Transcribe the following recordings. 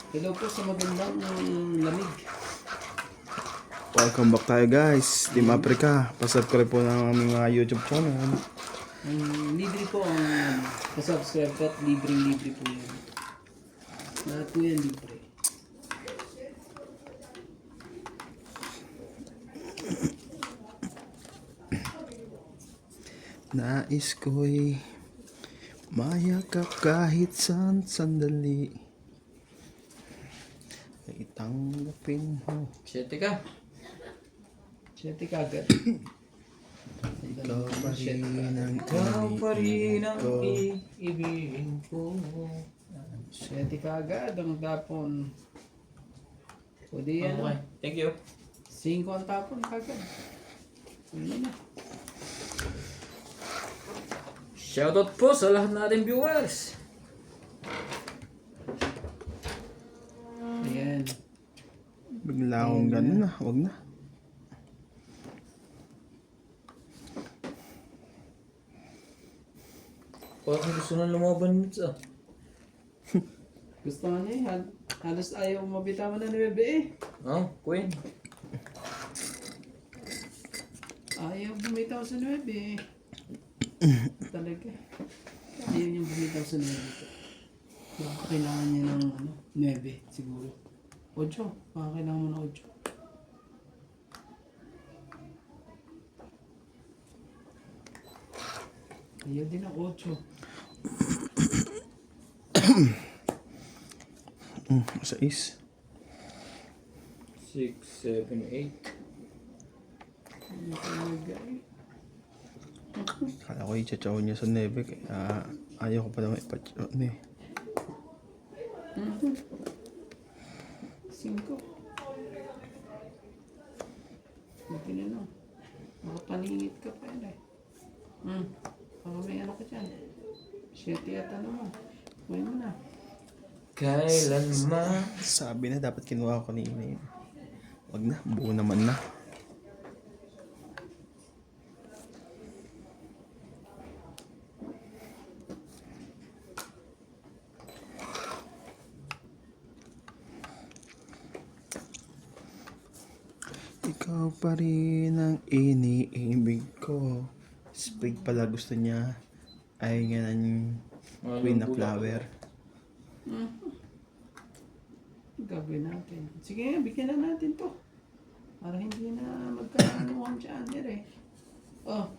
Hello po sa magandang lamig. Welcome back tayo guys, Team Africa. Pasubscribe po ng aming mga YouTube channel. Libre po ang pasubscribe po at libre po yan. Lahat po yan libre. Nais ko'y mayakap kahit saan sandali. Itanggapin mo. Siyete ka. Siyete ka agad. Ikaw pa rin ang Ikaw pa rin ang ko. iibigin ko. Siyete ka agad ang tapon. Pwede yan. Okay, thank you. 5 ang tapon kagad. Ano na. Shoutout po sa lahat nating viewers. Ayan. Bigla akong ganun na, wag na. Parang gusto na lumaban nito. Gusto nga niya eh. Halos ayaw mabitawan na ni Bebe eh. Oh, Queen. Ayaw bumitaw sa 9 eh. Talaga. Ayaw niyang bumitaw sa 9. Baka kailangan niya ng 9 siguro. 8. Baka kailangan mo ng 8. Ayaw din ng 8. Sa is. 6, 7, 8. Hindi talaga eh. Kala ko i-chachaw niya sa nebe. Kaya ayaw ko pa naman ipachaw. 5. Buti na lang. Makapaningit ka pa yun eh. Baka may ano ka dyan. 7 at ano mo. Kuhin mo na. Kailanman. Sabi na dapat kinuha ko ni Ine. Wag na, buo naman na. Ikaw pa rin ang iniibig ko. Sprig pala gusto niya. Ay nga ng queen na flower. Gagawin natin. Sige, bigyan na natin to. Para hindi na magkaanuhan dyan. Eh. Oh.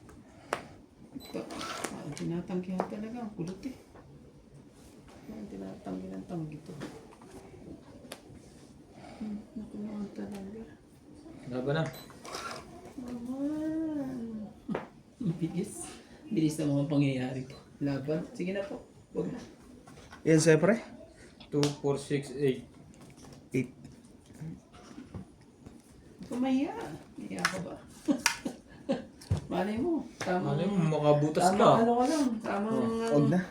Ito. Tinatanggihan talaga. Ang kulot eh. Tinatanggihan ang tanggi to. Nakunahan talaga. Laban na. Naman. Bilis. Bilis na mga pangyayari. Laban. Sige na po. Huwag na. Yan siyempre. 2, 4, 6, 8. Kumahiya. Hiya ka ba? Malay mo. 8. Tama. Malay mo, makabutas Tama ka. ano ka lang. Tamang... Huwag na.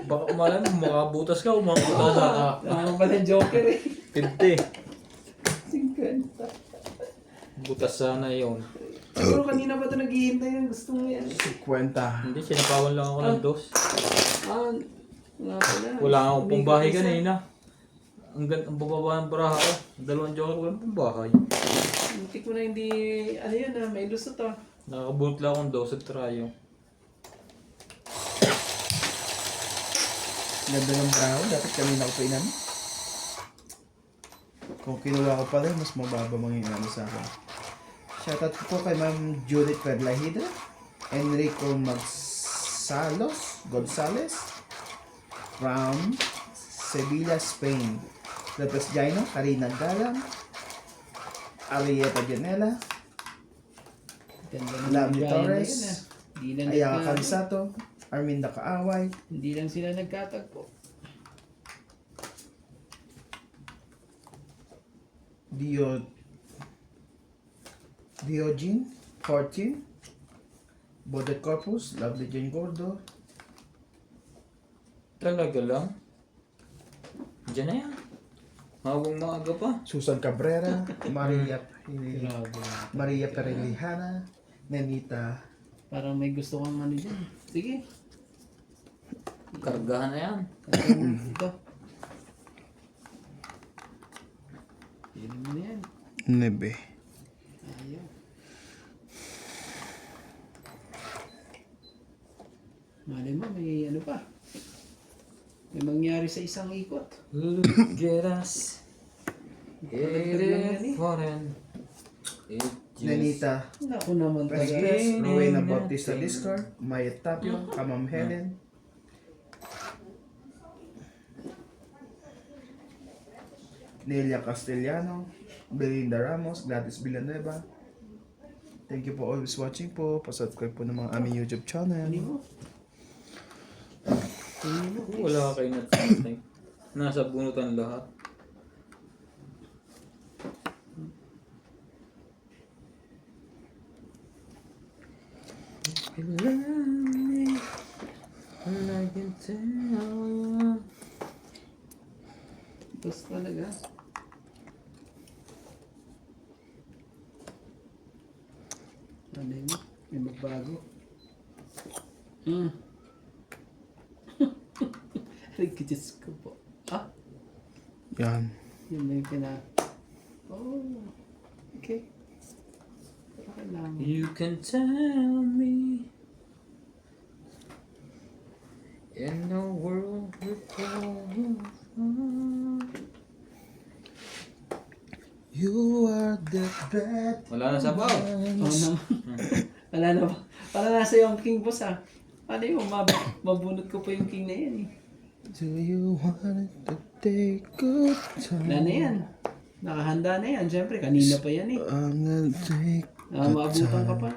Baka malay mo, makabutas ka o makabutas ka. Tama pala joker eh. 50. 50. Butas sana yun. Siguro kanina ba ito naghihintay ng gusto mo yan? 50. Hindi, sinapawan lang ako ng dos. Ah, wala pala. Wala akong pambahay kanina. Ang bababa ng baraha ko. 2 joker ko yung pambahay. Hindi ko na hindi, ano yun ah, may lusot ah. Nakakabulot lang akong dos at trayo. Ganda ng brown. Dapat kanina ko pa inan. Kung kinuha ko pala, mas mababa mangyayari sa akin. Shoutout po kay Ma'am Judith Perlahida, Enrico Gonzales from Sevilla, Spain. Lopez Jaino, Karina Galang, Arieta Janela, Ganda ng Lamdi Brian na Torres, yun, ah. Hindi lang Ayaka nagka- Calisato, Arminda Kaaway, Hindi lang sila nagkatagpo. Diogene 14, Bodet Corpus, Lovely Jane Gordo, Talaga lang? Diyan na yan. Hawang maaga pa. Susan Cabrera, Grabe. Maria Perelihana, Nenita Parang may gusto kang ano dyan. Sige. Kargahan na yan. Ito. 9. Ayaw. Mali mo, may ano pa. May mangyari sa isang ikot. Look at us. Palagdag lang yan eh. Foreign. It just... Nanita Naku naman talaga. Express, Rowena Bautista Discard, Maya Tapio, Kamam Helen, Nelia Castellano, Belinda Ramos, Gladys Villanueva. Thank you for always watching po. Pa-subscribe po ng mga aming YouTube channel. Hindi mo. Hindi mo. Wala kayo na something. Nasa bunutan lahat. You love me, and I can tell. Tapos talaga. Ano yun? May magbago. Ay, Diyos ko po. Ah, Yan. yun na yung Oh, okay. Pero kailangan. You can tell me in the world before you fall. You are the bad. Wala na sabaw. Oo naman. Wala na ba? Para nasa yung king boss ah. Ano yung mabunot ko po yung king na yan eh. Do you want to take good time? Wala na yan. Nakahanda na yan. Siyempre, kanina pa yan eh. I'm gonna take Maabutan ka pa.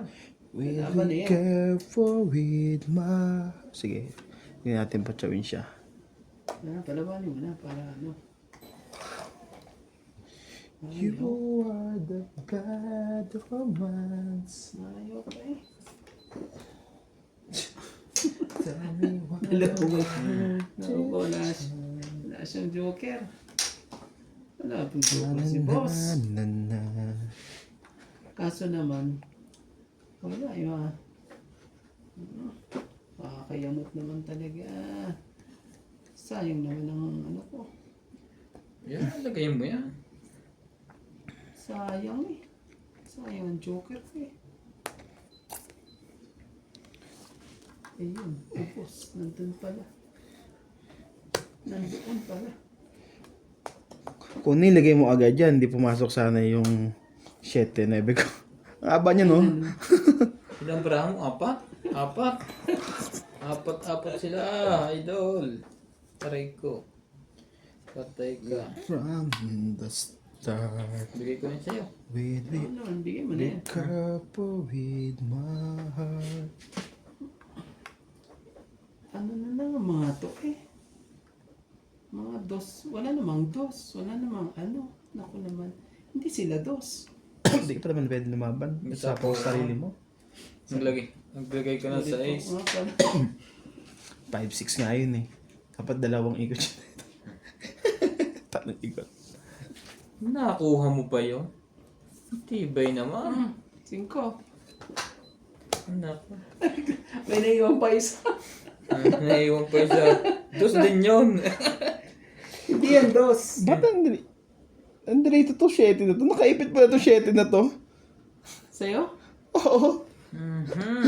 Will Laban na be yan. careful with my... Sige, hindi natin patsawin siya. Palabanin mo na para ano. You are the god of romance. Ayaw pa eh. Tell me what Naku po, wala siyang joker. Wala pong joker si boss. na, na. Kaso naman, wala yung kayamot naman talaga. Sayang naman ang ano ko. Yan, lagay mo yan. Sayang eh. Sayang ang joker ko eh. Ayun, tapos, nandun pala. Nandoon pala. Kung nilagay mo agad yan, hindi pumasok sana yung 7, 9 ko. Ang haba niya, no? Ilang braho mo? Apat? Apat sila, idol. Taray ko. Patay ka. From the start, Bigay ko yun sa'yo. with Ano it, naman, bigay mo na be yan. careful with my heart. Ano na lang ang mga to eh. Mga dos. Wala namang dos. Wala namang ano. Naku naman. Hindi sila dos. Hindi ka pa naman pwede lumaban. Sa po sarili mo. Naglagay ka na sa ace. Mga pala. 5-6 nga yun eh. Dapat dalawang ikot siya. Tatlong ikot. Nakuha mo pa yun? Tibay naman. 5. Naku. May naiwan pa isa. Naiwan pa isa. Dos din yun. Hindi yan dos. Ba't ang dito to 7 na to? Nakaipit pa na to 7 na to? Sa'yo? Oo.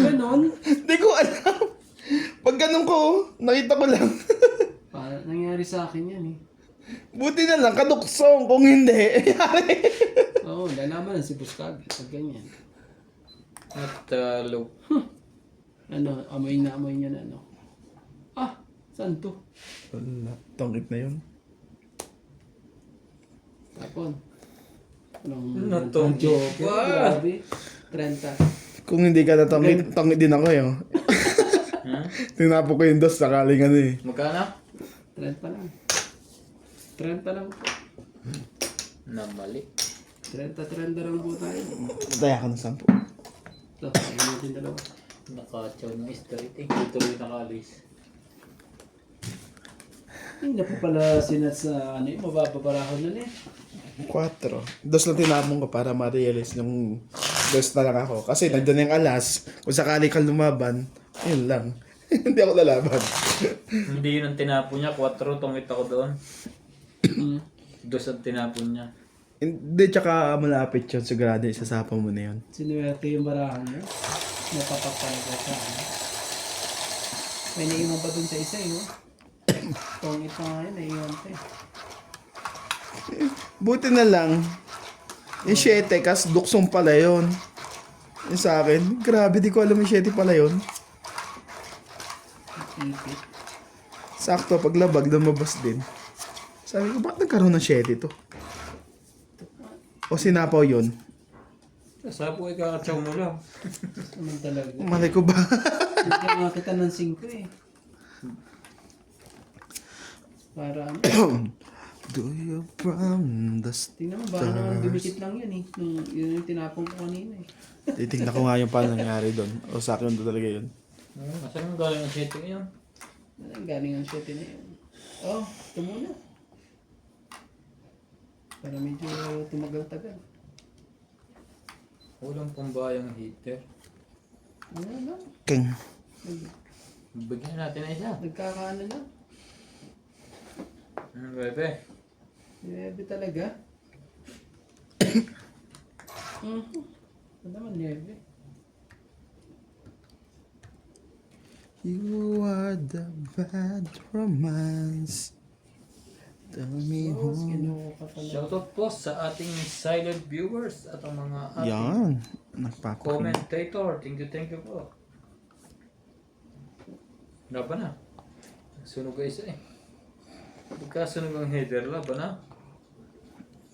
Ganon? Hindi ko alam. Pag ganun ko, nakita ko lang. Nangyari sa akin yan eh. Buti na lang, kaduksong. Kung hindi, Oo, lalaman lang si Buskag. Pag ganyan. Natalo. Ano, amoy na ano. Ah, saan to? wala. Tongit na yun. Tapon. Anong Natong joke? pa. Grabe. 30. Kung hindi ka na tongit din ako yun. Tinapo ko yung dos, sakaling ano eh. Magkano? 30 lang. 30 lang po. Namali. 30 lang po tayo. Taya ka ng 10. Ito, ayun natin dalawa. Nakachaw ng straight eh. Ito rin nakalis. Hindi na po pala sinat sa ano yung mabababarahon na eh. 4. Dos lang tinapon ko para ma-realize yung dos na lang ako. Kasi nandun yung alas. Kung sakali kang lumaban, yun lang. Hindi ako lalaban. Hindi yun ang tinapon niya. 4 tungit ako doon. Hmm. Dos ang tinapon niya. Hindi, tsaka malapit yun. Sigurado, isasapa mo na yun. Sinuwerte yung barahan niya. Napapapalaga siya. Ano? May naiwan pa dun sa isa eh, no? Tongit pa nga yun, naiwan pa eh. Buti na lang, yung 7, kas duksong pala yun. Yung sa akin, grabe, di ko alam yung 7 pala yun. Ipit. Sakto, paglabag, lumabas din. Sabi ko, bakit nagkaroon ng 7 to? O sinapaw yun? Sa po ikakatsaw mo lang. Naman talaga. Malay ko ba? Hindi ka makita ng 5 eh. Para ano? Do you from the Tingnan mo, baka naman dumikit lang yun eh. Yun yung tinapong ko kanina eh. Titignan ko nga yung paano nangyari doon. O sa akin doon talaga yun. Saan yung galing ang setting yun? Ang galing ang shot na yun. Oh, ito muna. Para medyo tumagal-tagal. Walang pambayang heater. Ano lang? King. Bigyan natin na isa. Nagkakaano lang. Bebe. Nebe talaga. Ano naman nebe? You are the bad romance. Tell me Oh, who. kinuha ka pala. Shoutout po sa ating silent viewers at ang mga ating Yan. Nagpapakin. commentator. Thank you po. Laban na. Sunog guys eh. Pagkasunog ang header, laban na.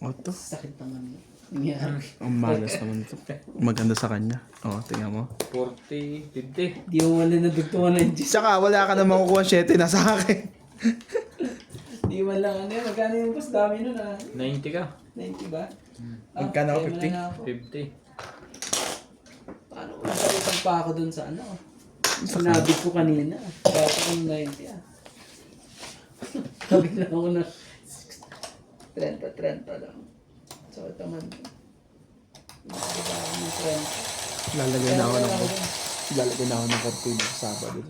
O to. Sakit naman. Nangyari. Ang malas naman ito. Maganda sa kanya. O, tingnan mo. 40, 50. Di mo wala nadugtungan ng Diyos. Tsaka wala ka na makukuha 7 na sa akin. Di man lang ano yun. Magkano yung boss dami nun ah? 90 ka. 90 ba? Magkano ako, 50? kaya wala na ako. 50. Paano kung nagpalitan pa ako dun sa ano? Sinabi ko kanina. Kaya akong 90 ah. Sabi lang ako na 30 lang. So ito man. Diba ako ng 30. Lalagay na ako ng Kaya lalagay na ako ng cortina sa Sabado.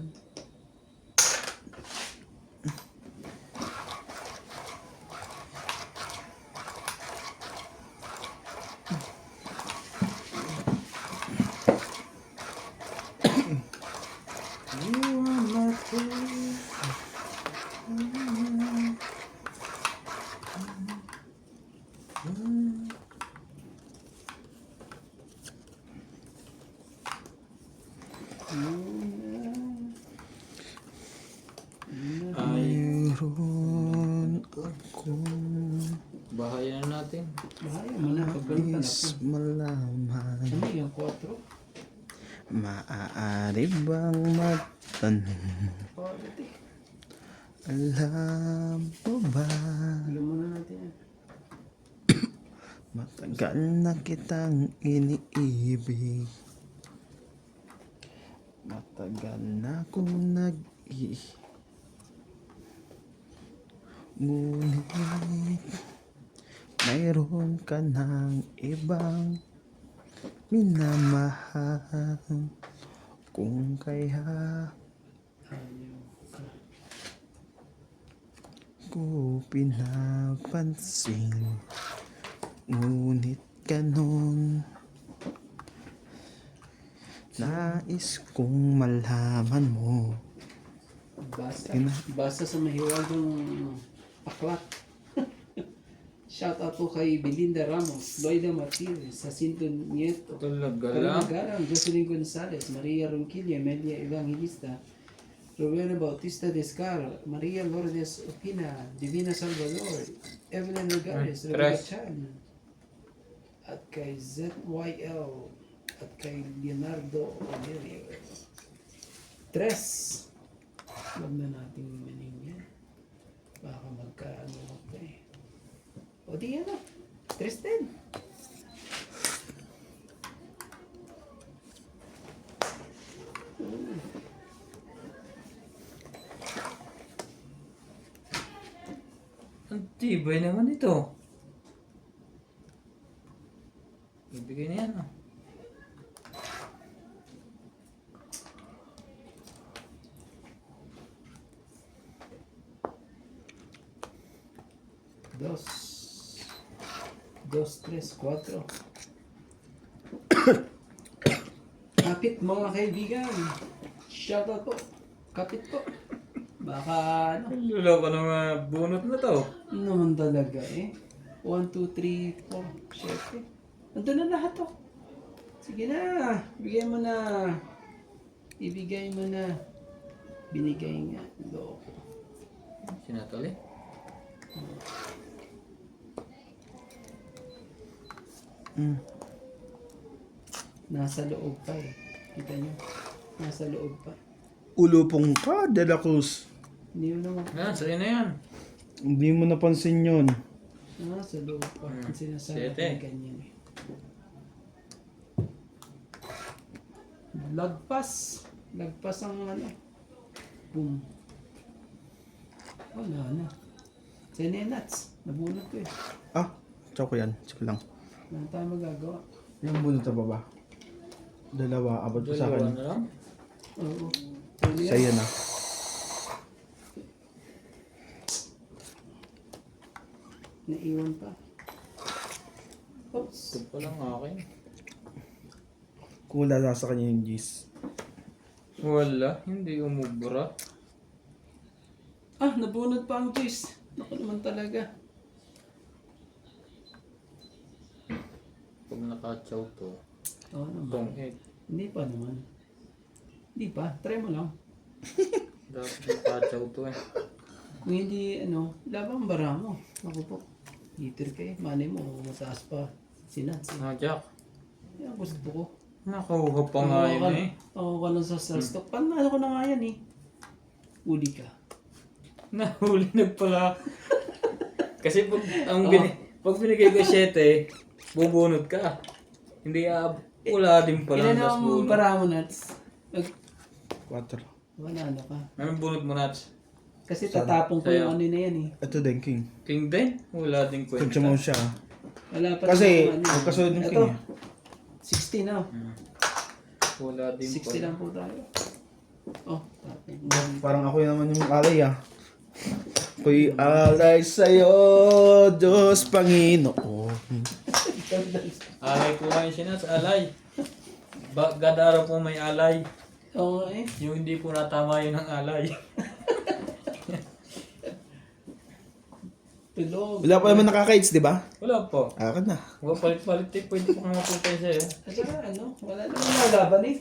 Ay, Mayroon ako bahayan na natin. Bahaya mo na. Pagbalita na po. is malaman. Ano yung 4? Maaari bang magtanong? Quality. Alam mo ba? Alam mo na natin yan. Matagal na kitang iniibig. Matagal na akong ngunit mayroon ka ng ibang minamahal. Kung kaya Ayaw ka. ko pinapansin, ngunit ganun nais kong malaman mo. Basta sa mahiwagang aklat. Shout out po kay Belinda Ramos, Loida Martinez, Jacinto Nieto, Talaga Karina lang. Garang, Jocelyn Gonzalez, Maria Ronquilla, Melia Evangelista, Rowena Bautista Descar, Maria Lourdes Opina, Divina Salvador, Evelyn Regales, Rebecca Tres. Chan, at kay ZYL, at kay Leonardo Oliverio. 3. Huwag na nating maning yan. Baka magkaano ako eh. O di yan o. 310. Ang tibay naman ito. Ibigay na yan ah. Dos. 4. Kapit mga kaibigan. Shoutout po. Kapit po. Baka ano. Luloko ng bunot na to. Ano naman talaga eh. 1, 2, 3, 4, 7. Nandun na lahat to. Sige na. Bigay mo na. Ibigay mo na. Binigay nga. Loko. Sinatali. Nasa loob pa eh. Kita nyo? Nasa loob pa. Ulupong ka, De La Cruz. Hindi mo naman. Yan, sa'yo na yan. Hindi mo napansin yun. Nasa loob pa. Ang sinasabi Siyete. ko ganyan eh. Lagpas. Lagpas ang ano. Boom. Wala na. Nuts. Nabunot ko eh. Ah, choco yan. Choco lang. Wala tayo magagawa. Yung bunot sa baba. Dalawa, abot ko sa Dalawa akin. na lang. Oo. Sa'yo na. Naiwan pa. Oops. Ito pa lang akin. Kung wala sa kanya yung G's. Wala, hindi umubra. Ah, nabunot pa ang juice. Naku naman talaga. Pag nakachaw to, Oo naman. tong 8. Hindi pa naman. Hindi pa. Try mo lang. Dapat nakachaw to eh. Kung hindi, ano, labang bara mo. Ako po. Heater kayo. Malay mo, mataas pa. Sinats. Ah, Jack. Yan, gusto ko. Nakuha pa nga yun eh. Oo, ka lang sa stock. Paano ko na nga yan eh. Uli ka. Nahuli na pala. Kasi pag binigay ko 7, bubunod ka. Hindi wala din pala. Ilan Tas ang bunot. bara mo, Nats? 4. Manalo ka. Anong bunot mo, Nats? Kasi tatapong ko Sa'yo. yung ano na yan eh. Ito din, King. King din? Wala din kwenta. Kutsa mo siya. Wala pa Kasi, tayong ano. magkasunod ng Ito, King eh. 60 na. Wala din 60 pala. lang po tayo. Oh, tapos. Parang ako naman yung alay ah. Ako'y alay sa'yo, Diyos Panginoon. Alay po kayo siya Nats, alay. Gadara po may alay. Oo eh. Yung hindi po natama yun ang alay. Tulog. Wala pa naman nakaka-AIDS, di ba? Wala po. Akin na. Huwag palit-palit eh. Pwede po kang mapuntay sa'yo. At saka ano, wala naman nalaban eh.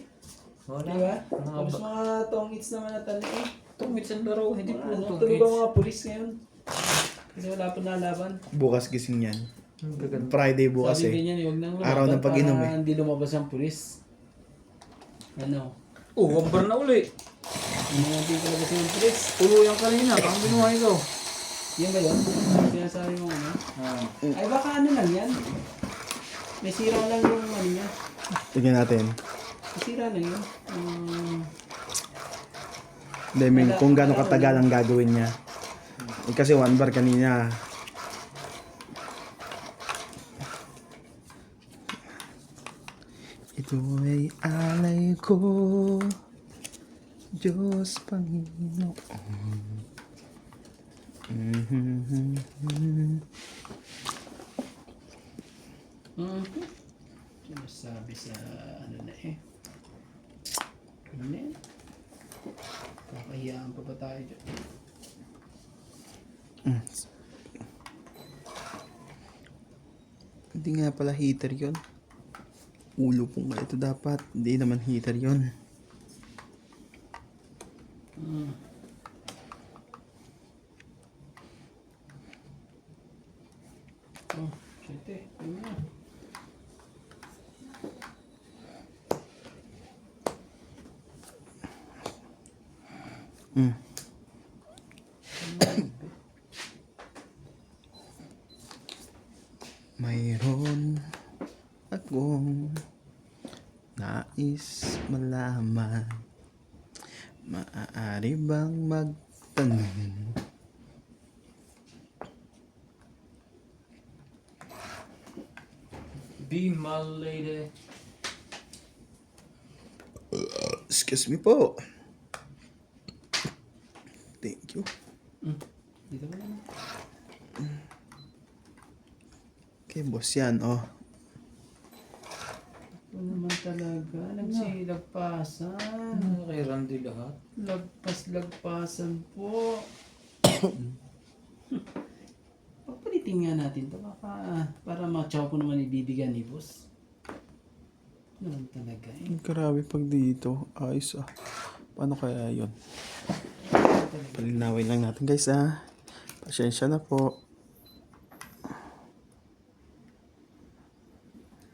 Wala. Di ba? Mga Tapos mga tongits naman na tali eh. Tungits ang laro. Hindi po Ano, tungits. tulog ang mga pulis ngayon. Kasi wala pa nalaban. Bukas gising yan. Ang gaganda. Friday bukas Sabi eh. din yan, huwag nang Araw ng pag-inom para eh. hindi lumabas ang pulis. Ano? Wambar na uli. Hindi natin palabas yung pulis. Tulo yung kanina. Ang binuha ikaw. Yan ba yun? Sinasabi mo ano? Ah. Ay baka ano lang yan. May sira lang yung ano niya. Tignan natin. May sira lang yun. Deming kung gaano katagal ang gagawin niya. Eh, kasi 1 bar kanina. Ito ay alay ko, Diyos Panginoon. Sinasabi sa ano na eh. Ano na yan? Kakahiyaan pa ba tayo dyan? Hindi nga pala heater yon. Ulo po nga ito dapat. Hindi naman heater yon. Oh, shit eh. Ano na? Mm. Mayroon akong nais malaman. Maaari bang magtanong? Be my lady. Excuse me po. Thank you. Dito ba naman? Okay. Kay boss yan, oh. Ito naman talaga. Nagsilagpasan. Kay Randy lahat. Lagpas-lagpasan po. Pagpalitin nga natin to baka para ma-chow ko naman ibibigyan ni boss. Naman talaga eh. Grabe pag dito. Ayos ah. Paano kaya yun? Palinawin lang natin guys ah. Pasensya na po.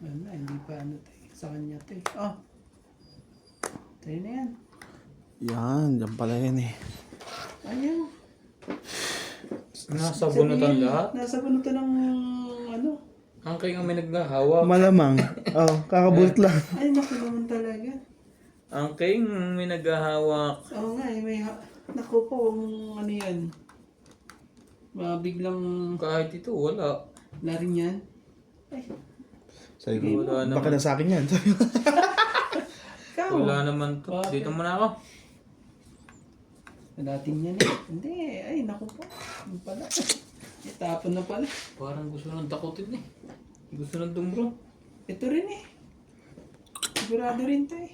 Wala, hindi pa ano to eh. Sa kanya to eh. Oh. Tayo na yan. Yan, dyan pala yan eh. Ayaw. Nasa bunutan lahat. Nasa bunutan ng ano. Ang kayo may naghahawak. Malamang. Oh, kakabulot lang. Ay, naku naman talaga. Ang kayo may naghahawak. Oo nga eh, may naku po, ano yan. Biglang Kahit ito, wala. larin yan. Ay, Sabi ko, Wala baka naman. na sa akin yan. Sabi ko, ikaw. Wala naman to. Bakit? Dito muna ako. Natin yan eh. Hindi, ay naku po. Yung pala. Itapon na pala. Parang gusto nang takutin eh. Gusto nang dumro. Ito rin eh. Sigurado rin to eh.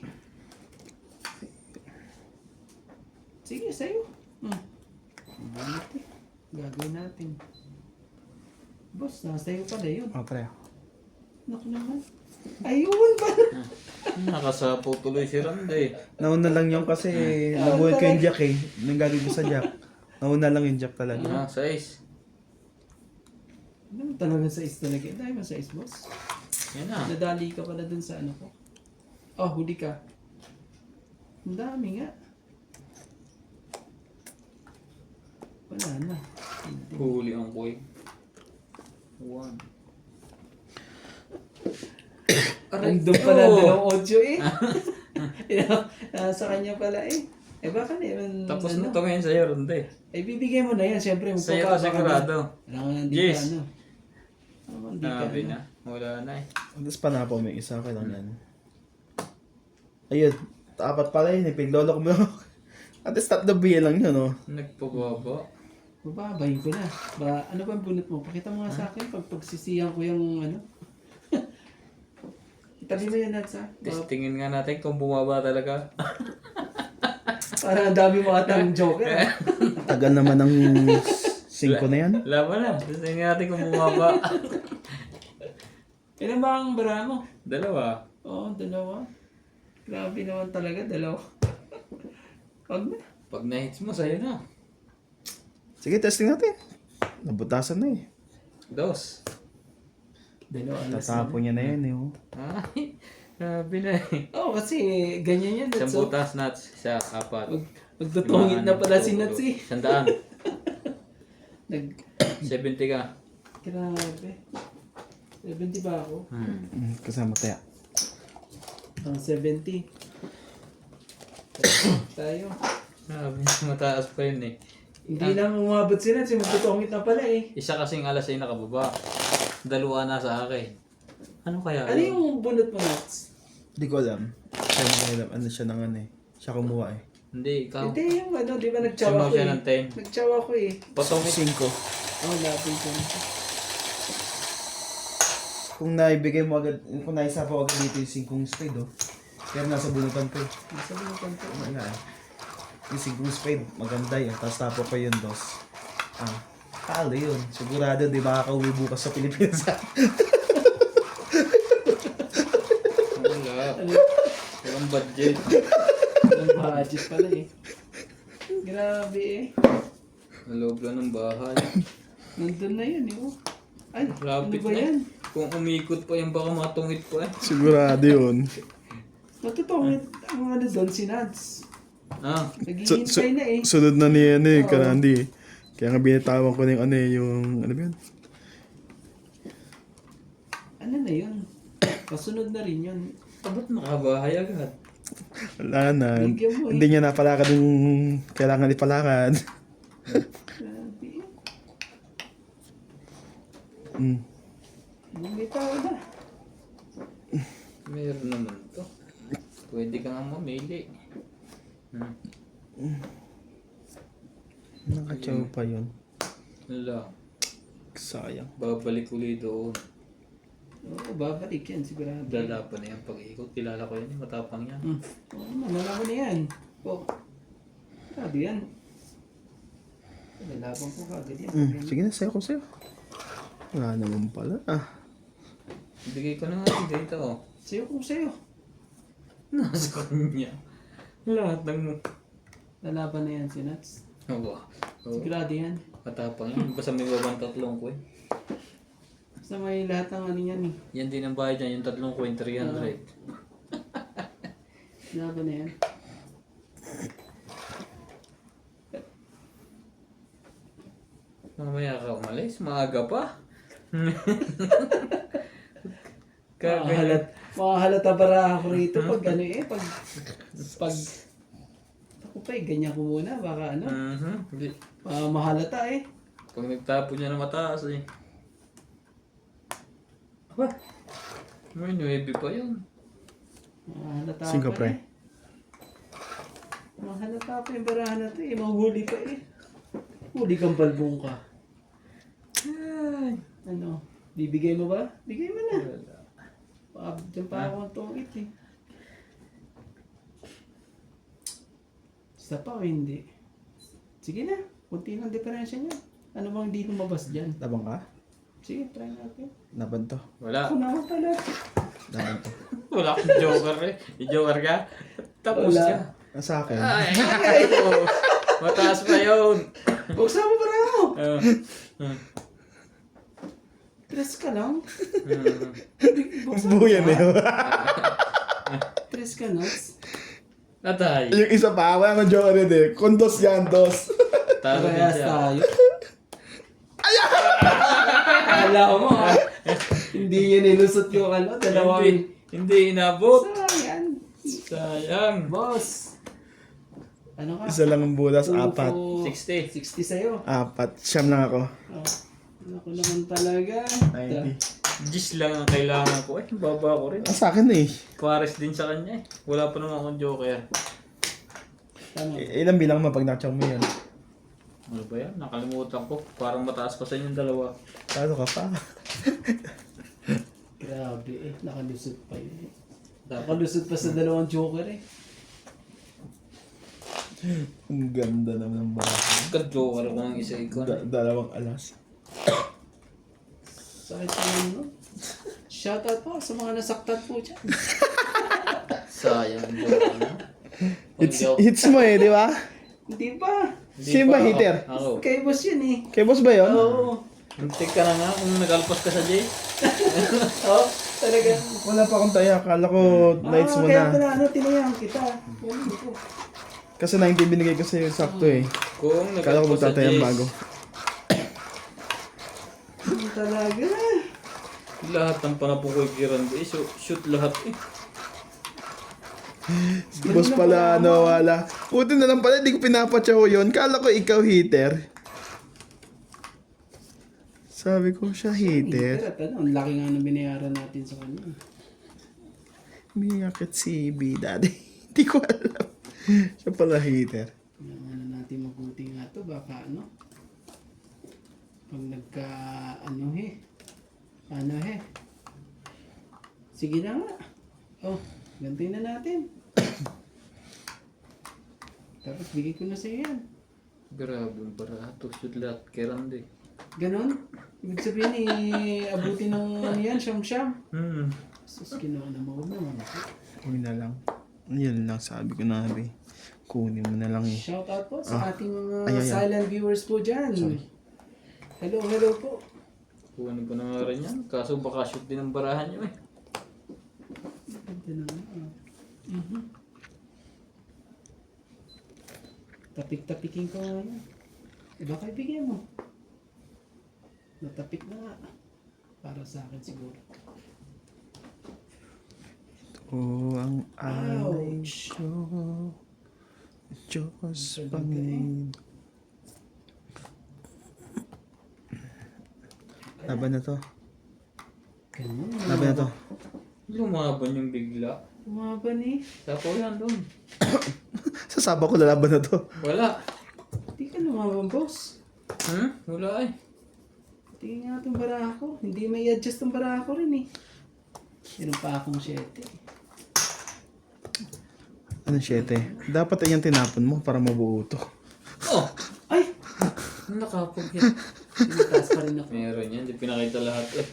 Sige, sa'yo. Bakit eh. Gagawin natin. Boss, nasa'yo pala yun. oh, pre. Naku naman. Ayun pala. Nakasapo tuloy si Randy. Nauna lang yung kasi nabuhay ko yung jack eh. Nang gagawin ko sa jack. Nauna lang yung jack talaga. Ah, 6. Ano talaga sa is talaga? Dahil mo sa is, boss. Yan na. Nadali ka pala dun sa ano ko. Oh, huli ka. Ang dami nga. Wala na. Hindi. Huli ang koy. 1. Random pala dalawang audio eh. Sa kanya pala eh. Eh baka naman. Tapos ano? na to ngayon sa'yo, Randy. Eh bibigay mo na yan. Siyempre Sa'yo to sigurado. Kailangan hindi Yes. ka ano. Hindi ka Sabi ano. na. Wala na eh. Tapos panapaw may isa ka lang yan. Ayun, apat pala yun eh. Piglolo ko mo. At stop the bill lang yun oh. Nagpababa. Bababayin ko na. Ano ba ang bunot mo? Pakita mo nga sa akin pag pagsisiyan ko yung ano. Itabi mo yan, Nats, ha? Testingin nga natin kung bumaba talaga. Parang ang dami mo atang joker. ah. Tagal naman ng 5 na yan. Laban na. Testingin natin kung bumaba. Ilan ba ang bara mo? 2. Oo, 2. Grabe naman talaga, 2. Wag na. Pag na-hits mo, sa'yo na. Sige, testing natin. Nabutasan na eh. 2. 2 alas. Tatapo niya na yan eh oh. Ay, sabi na eh. Oo, kasi ganyan yan. Nats, Isang oh. butas, nuts. Isa, 4. Magtutungit na pala si Nats eh. 100. Nag... 70 ka. Grabe. 70 ba ako? Kasama tayo. Ang 70. Tayo. Sabi niya, mataas pa yun eh. Hindi lang umabot si Nats, magtutungit na pala eh. Isa kasing alas ay nakababa. 2 na sa akin. Ano kaya? Ano yung bunot mo, Nats? Hindi ko alam. Siya na alam. Ano siya nang ano eh. Siya kumuha eh. Hindi, ikaw. Hindi yung ano, di ba nagtsawa Sumaw ko siya eh. ng 10. Nagtsawa ko eh. Patungit. 5. Oh, lapit ko. Kung naibigay mo agad, kung naisa pa agad dito yung 5 spade oh. Pero nasa bunutan ko eh. Nasa bunutan ko. Ano nga eh. Yung 5 spade, maganda yun. Tapos tapo pa yun, dos. Talo yun. Sigurado, di ba kakauwi bukas sa Pilipinas. Wala. Walang budget. Ang budget pala eh. Grabe eh. Naloob lang ng bahay. Nandun na yun eh. Oh. Ay, Lapit ano ba na. yan? Kung umikot pa yan, baka matungit pa eh. Sigurado yun. Matutungit ang ano doon si Nads. Ah, Naghihintay na eh. Sunod na ni ano eh, Kanandi eh. Kaya nga binitawan ko na yung ano eh, yung ano ba yun? Ano na yun? Kasunod na rin yun. ba't makabahay agad? Wala na. Bigyan mo eh. Hindi niya napalakad yung kailangan ipalakad. Grabe eh. Mm. Bumitaw na. Meron naman to. Pwede ka nga mamili. Nakatsaw pa yun. Wala. Sayang. Babalik ulit doon. Oo, babalik yan, sigurado. Lalaban na yan pag-ikot. Kilala ko yan. Matapang yan. Oo, malalaman na yan. Oo. Grabe yan. Lalaban ko kagad yan. Sige na, sayo ko sa'yo. Wala naman pala. Bigay ko na nga yung data oh. Sa'yo kung sa'yo. Nasa kanya. Lahat ng... Lalaban na yan si Nats. Oo. Sigurado yan. Matapang yan. Basta may babang tatlong coin. Basta may lahat ng ano yan eh. Yan din ang bayad niya. Yung tatlong coin, 300. Lalaban na yan. Mamaya ka umalis. Maaga pa. Makahalata para ako rito pag ano eh. Pag ako pa eh, ganyan ko muna. Baka ano. Hindi. Mahalata eh. Pag nagtapo niya na mataas eh. Aba. May 9 pa yun. Mahalata Singko, pa pre. eh. Mahalata pa yung barahan na to eh. Mahuli pa eh. Huli kang balbong ka. Ay. Ano? Bibigay mo ba? Bigay mo na. Diyan pa ako ang tungit eh. Isa pa o hindi? Sige na. Kunti lang diferensya niya. Ano bang hindi lumabas dyan? Labang ka? Sige, try natin. Laban to. Wala. Ako naman pala. Laban to. Wala akong joker eh. I-joker ka? Tapos Wala. ka. Sa akin. Ay, oo. Mataas pa yun. Buksan mo para ako. Uh, Tres ka lang. Buyan na yun. Tres ka, Nuts. Natay. Yung isa pa, wala nang joke rin eh. Kondos yan, dos. Talo din Parehas siya. tayo. Akala ko mo ha. Hindi niya nilusot yung ano. Dalawang. Hindi inabot. Sayang. Sayang. Boss. Ano ka? Isa lang ang butas, apat. 60. 60 sa'yo. Apat. Siyam lang ako. Oh. Ako naman talaga. 90. Gis lang ang kailangan ko. Eh, baba ko rin. Sa akin eh. Pares din sa kanya eh. Wala pa naman akong joker. Tama. Ilang bilang mo pag nakachak mo yan? Ano ba yan? Nakalimutan ko. Parang mataas pa sa inyong dalawa. Paano ka pa? Grabe eh. Nakalusot pa yun eh. Nakalusot pa sa dalawang joker eh. Ang ganda naman ng bahay. Ka-joker ko ng isa ikon. Dalawang alas. Sakit naman no? Shoutout po sa mga nasaktan po dyan. Sayang ang joker na. Hits mo eh, di ba? Hindi pa. Sino ba hitter? Ako. Kay boss yun eh. Kay boss ba yun? Oo. Muntik ka na nga kung nagalpas ka sa J. Oo. Talaga. Wala pa akong taya. Akala ko lights mo Kaya na. pala ano, tinayang kita. Yan ko. Kasi 90 binigay ko sa'yo sakto eh. Kung Akala ko nagalpas sa J. magtatayang bago. Talaga. Lahat ng panapukoy kiran ko. Shoot lahat eh. Si boss pala nawala. Puti na lang pala, hindi ko pinapatsaw yun. Kala ko ikaw hitter. Sabi ko siya hitter. At ano, ang laki nga nung binayaran natin sa kanya. Miyakit si B daddy. Hindi ko alam. Siya pala hitter. Ano natin mabuti nga to, baka ano. Pag nagka, ano Sige na nga. Oh, gantin na natin. Tapos bigay ko na sa'yo yan. Grabe ang barato. Shoot lahat kiran din. Ganon. Ibig sabihin abutin ng ano yan, siyam-siyam. Sus, ginawa na mo naman. Huwag na lang. Yun lang sabi ko na abi. Kunin mo na lang eh. Shoutout po sa ating mga Ay. silent viewers po dyan. Hello po. Kuhanin ko na nga rin yan. Kaso baka shoot din ang barahan nyo eh. Ganda naman. Tapik-tapikin ko nga yan. Baka ibigay mo. Natapik na nga. Para sa akin siguro. Oh, ang alay Ouch. ko. Diyos Panginoon. Laban na to. Ganun. Laban na to. Lumaban yung bigla. Umaban eh. Tapo yan doon. Sasaba ko lalaban na to. Wala. Hindi ka lumaban, boss. Wala eh. Tingin nga itong bara ko. Hindi may adjust ang bara ko rin eh. Meron pa akong 7. Ano 7? Dapat ay yung tinapon mo para mabuo to. Oh! Ay! Nakapag yan. Tinataas pa rin ako. Meron yan, di pinakita lahat eh.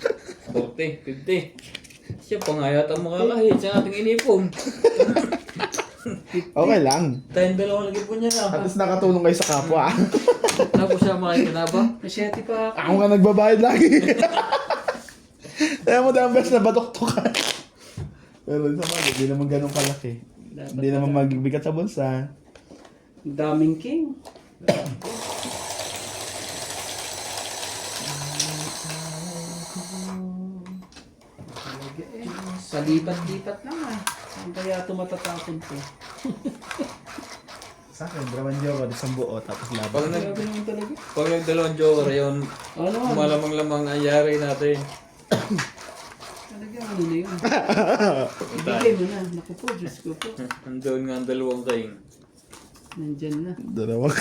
40, 50. Siya pa nga yata makakahit sa ating inipong. Okay lang. Tayong dalawa lagi po niya na. At least nakatulong kayo sa kapwa. Tapos siya makikinaba. May 7 pa ako. Ako nga nagbabayad lagi. Kaya mo dahil best na batok-tok ka. Pero sa mga, hindi naman ganun kalaki. Dapat Hindi naman magbigat sa bulsa. Ang daming king. Talaga eh. Palipat-lipat lang ah. Saan kaya ito matatapon ko? Sa akin, draman joke, isang buo, tapos laban. Pag, Grabe naman talaga. pag nagdalawang joker, yun, Ano naman? malamang-lamang ang yari natin. Talaga ano na yun? Ibigay mo na. Naku po, Diyos ko po. Andun nga ang dalawang king. Nandyan na. Dalawang.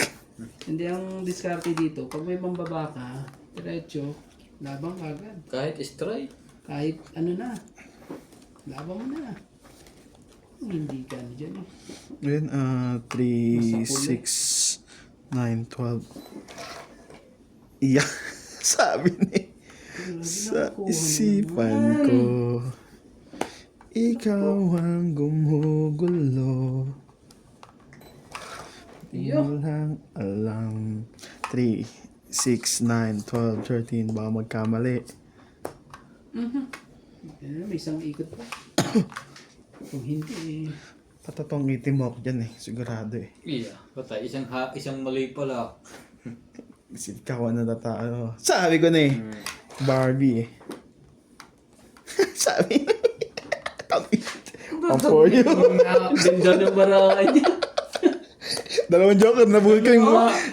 Hindi ang diskarte dito. Pag may pambaba ka, diretso, labang agad. Kahit strike. Kahit ano na. Labang mo na. Hindi ka na dyan eh. Ngayon, 3, 6, 9, 12. Iyak. Sabi ni. Sa isipan ko, ikaw ang gumugulo. Di mo lang alam. 3, 6, 9, 12, 13. Baka magkamali. May isang ikot pa. Kung hindi eh. Patatong itim mo ako dyan eh. Sigurado eh. Iya, patay. Isang mali pala. Isip ka ko na tatao. Sabi ko na eh. Barbie eh. Sabi na. I'm for you. Ganda ng barakay niya. Dalawang joker, nabunot ko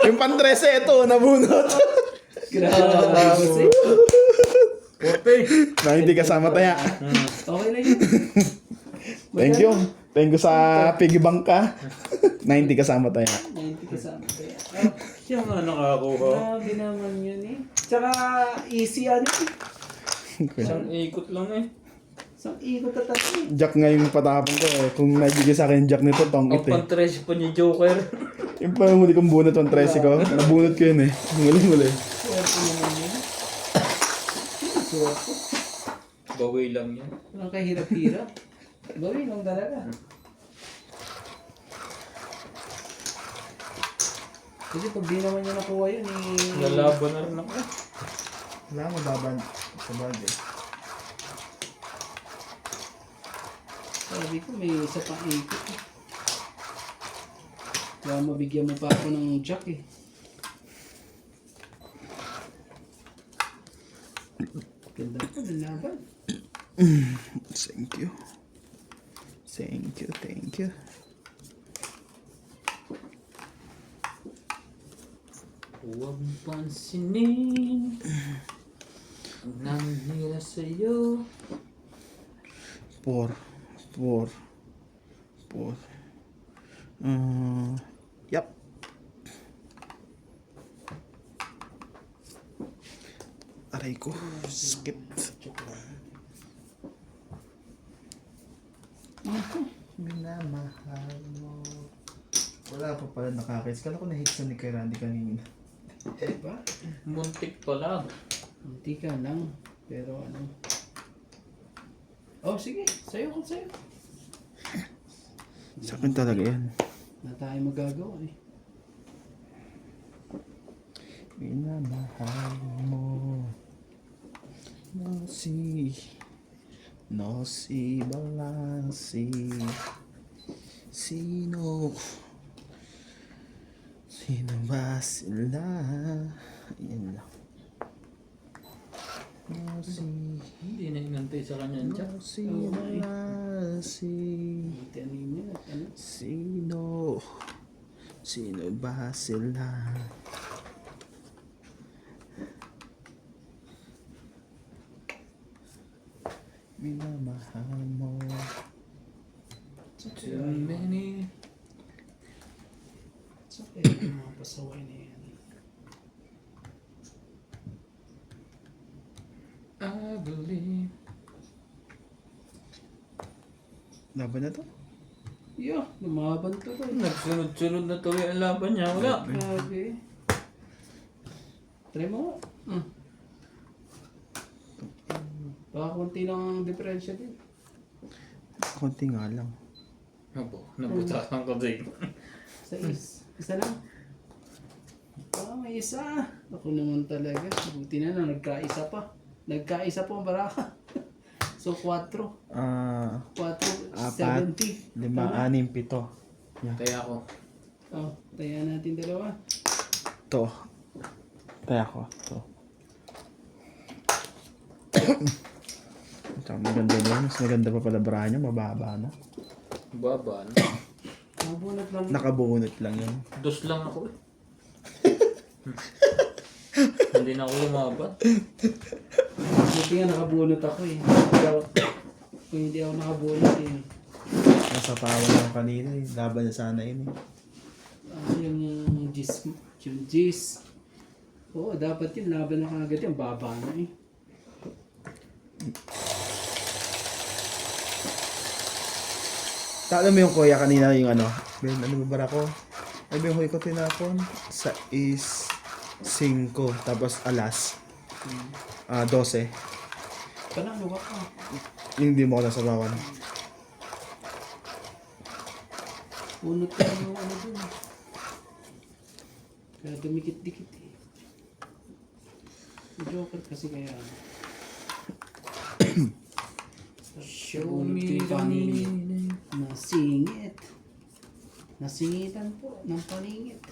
yung pan-13 ito, nabunot. Grabe si. 40. Na hindi kasama taya. Okay na yun. Thank you. Thank you sa piggy bank ka. 90 kasama taya. 90 kasama kaya. Siya nga nakakuha. Grabe naman yun eh. Tsaka easy ano eh. Isang ikot lang eh. Isang ikot at tatlo. Jack nga yung patapon ko eh. Kung nagbigay sa akin yung jack nito, tong Ang it eh. pantres pa ni Joker. Yung pa yung huli kong bunot yung 13 ko. Nabunot ko yun eh. Muli-muli. Swerte naman yun. Swerte. Bawi lang yan. Walang kahirap-hirap. Gawin lang talaga. Kasi pag di naman niya nakuha yun eh. Lalaban na rin ako. Wala mo baban sa bagay. Sabi ko may isa pang ikot eh. Kaya mabigyan mo pa ako ng jack eh. Ganda ko, lalaban. Thank you. Thank you, thank you. Huwag pansinin ang nangyira sa'yo. 4. Yup. Aray ko. Skip. Minamahal mo. Wala pa pala nakakits. Kala ko na-hits na ni kay Randy kanina. Diba? Muntik pa lang. Hindi ka lang. Pero ano. Oh, sige. Sayo ko sayo. Sa akin talaga yan. Na tayo magagawa eh. Minamahal mo. No si balasi. Sino ba sila? Yan lang. No Hindi na inantay sa kanya ang Jack. si balasi. Tanim niya. Ano? Sino ba sila? Minamahal mo. Too many. Sa kaya yung mga pasaway na yan. I believe Laban na to. Yo, lumaban to to. Nagsunod-sunod na tuloy ang laban niya. Wala. Grabe. Try mo. Baka konti lang ang diferensya din. Konti nga lang. Abo, nabutasan ko din. Isa lang. May isa. Ako naman talaga. Buti na lang, nagkaisa pa. Nagkaisa po ang baraka. So, 4. 4, 70. 5, 6, 7. Yan. Kaya ako. Oh, taya natin dalawa. To. Kaya ko. To. Tsaka maganda din. Mas maganda pa pala bra niya. Mababa na. Baba. Mabunot lang. Nakabunot lang yan. Dos lang ako eh. Hindi na ako lumaban. Buti nga nakabunot ako eh. Kung hindi ako nakabunot eh. Nasa pawan lang kanina eh. Laban niya sana yun eh. Yung Gis. Yung Gis. Oo, dapat yun. Laban na kagad yung baba na eh. Talo mo yung kuya kanina yung ano. Ben, ano ba bara ko? Ay, yung huy ko tinapon. Sa is 5. Tapos alas. 12. Panalo ka pa. Yung hindi mo ako nasabawan. Unot ka yung ano dun. Kaya dumikit-dikit eh. Yung Joker kasi kaya ano. Show me the meaning. Nasingit. Nasingitan po ng paningit.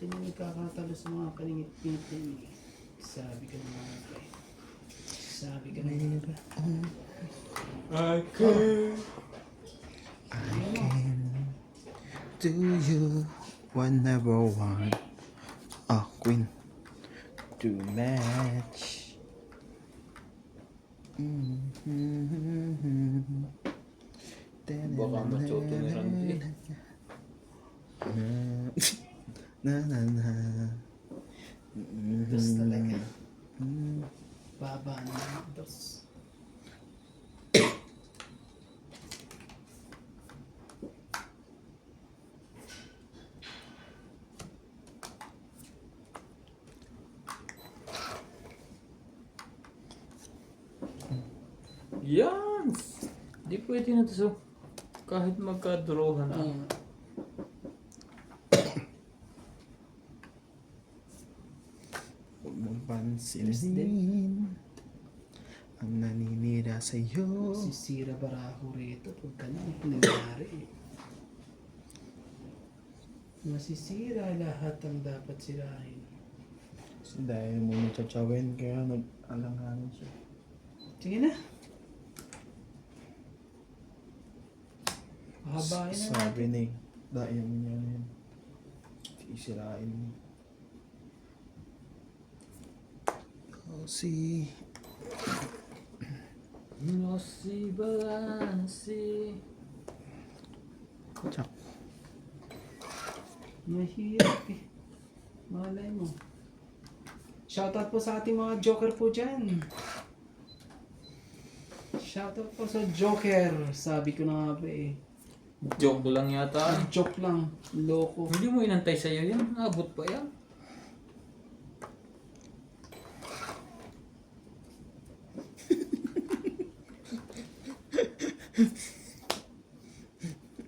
Sino nagkakatalo sa mga paningit-ngit? Sabi ka naman kay. Sabi ka naman. I can. Do you never want queen to match? Baka machoto ni Randy. Na na na. Dos talaga. Baba na. Dos. Yan! Di pwede na to. So, kahit magka-drawhan na. Huwag mong pansinin ang naninira sa'yo. Sisira baraho rito pag ganun nangyari eh. Masisira lahat ang dapat sirahin. Kasi dahil mo natsachawin kaya nag-alanganin siya. Sige na. Pahabain na natin. Sabi ni dahil mo niya yan. Isirain mo. Si Nosi balasi. Chak. Mahirap eh. Malay mo. Shoutout po sa ating mga joker po dyan. Shoutout po sa joker. Sabi ko na nga ba eh. Joke lang yata. Joke lang. Loko. Hindi mo inantay sa'yo yan. Naabot pa yan.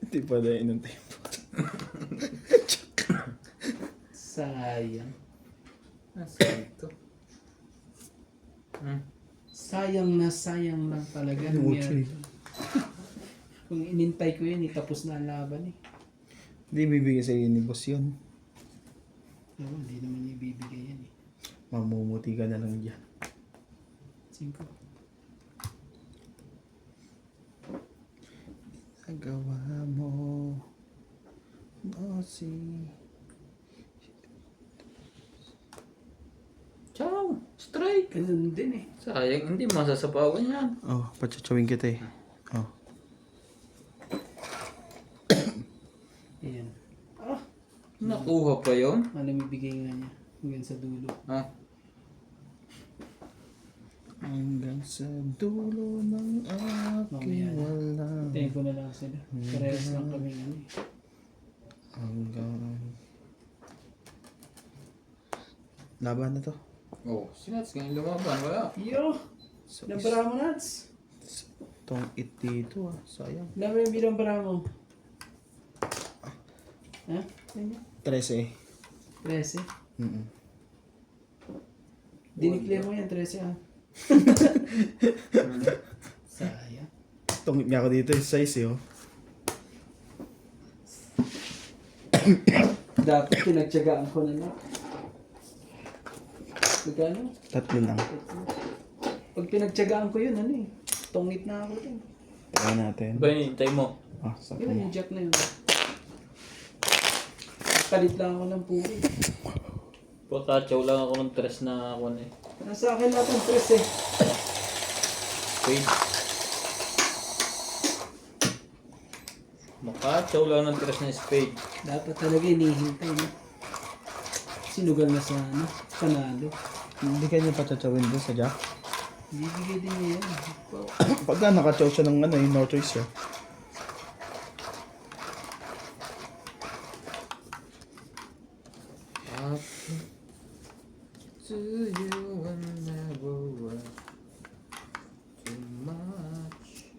Hindi pa dahil ng tempo. Sayang. Nasaan ito? Sayang lang talaga. Ano, nangyari. Uchi? Kung inintay ko yun, tapos na ang laban eh. Hindi bibigay sa'yo ni boss yun. Oo, hindi naman niya ibibigay yan eh. Mamumuti ka na lang dyan. 5. Nagawa mo. Bossy. Ciao! Strike! Ganun din eh. Sayang, hindi masasapawan yan. Oh, patsachawin kita eh. Oh. Ayan. Ah! Nakuha pa yun? Alam ibigay nga niya. Hanggang sa dulo. Ah, Hanggang sa dulo ng aking wala. Tingin ko na lang sila. Parehas lang kami ano eh. Hanggang... Laban na to. Oh, si Nats ngayon lumaban. Wala. Yo! So, Nambara mo, Nats? itong it dito sayang. Dami yung binambara mo. Ha? Ganyan? 13. 13. Mm-mm. Diniklear mo yan, 13 ah. Sayang. Tungit nga ako dito yung size eh. Oh. Dapat pinagtyagaan ko na lang. Magkano? 3 lang. Pag pinagtyagaan ko yun, ano eh. Tungit na ako din. Try natin. Ba, hintay mo. Ah, sakto Yun, mo. yung jack na yun. Palit lang ako ng puri. Pagkatsaw lang ako ng tres na ako na eh. Nasa akin lahat ang press eh. Wait. Makatsaw lang ng tres na spade. Dapat talaga inihintay no? Sinugal na sa ano, panalo. Hindi kanya patsawin doon sa jack. Bibigay din niya yan. Pagka nakachow siya ng ano, no choice siya. To you and never were too much.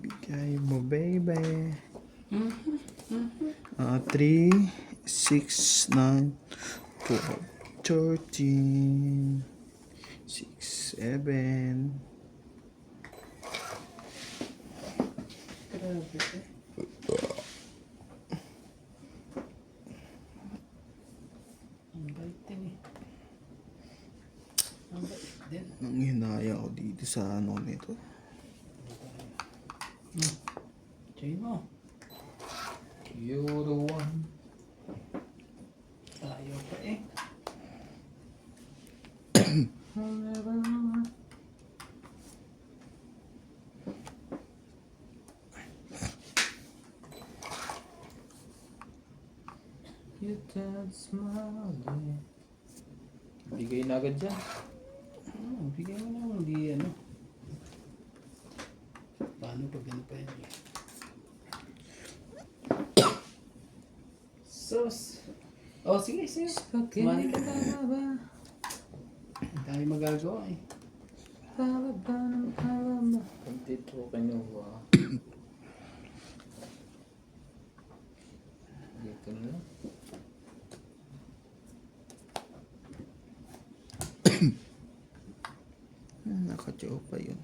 Bigay mo, baby. 3, 6, 9, 12, 13, 6, 7. Grabe eh. Ang bait din eh. Ang bait din. Nang hinaya ako dito sa ano nito. Chay mo. You're the one. Ayaw pa eh. You dance my way. Bigay na agad dyan. Bigyan mo naman. Hindi ano. Paano pag ano pa yun eh. Sos. Oh, sige, sige. Mali ka. Ang dami magagawa eh. Dito kinuha. Dito na lang. Nakachow pa yun.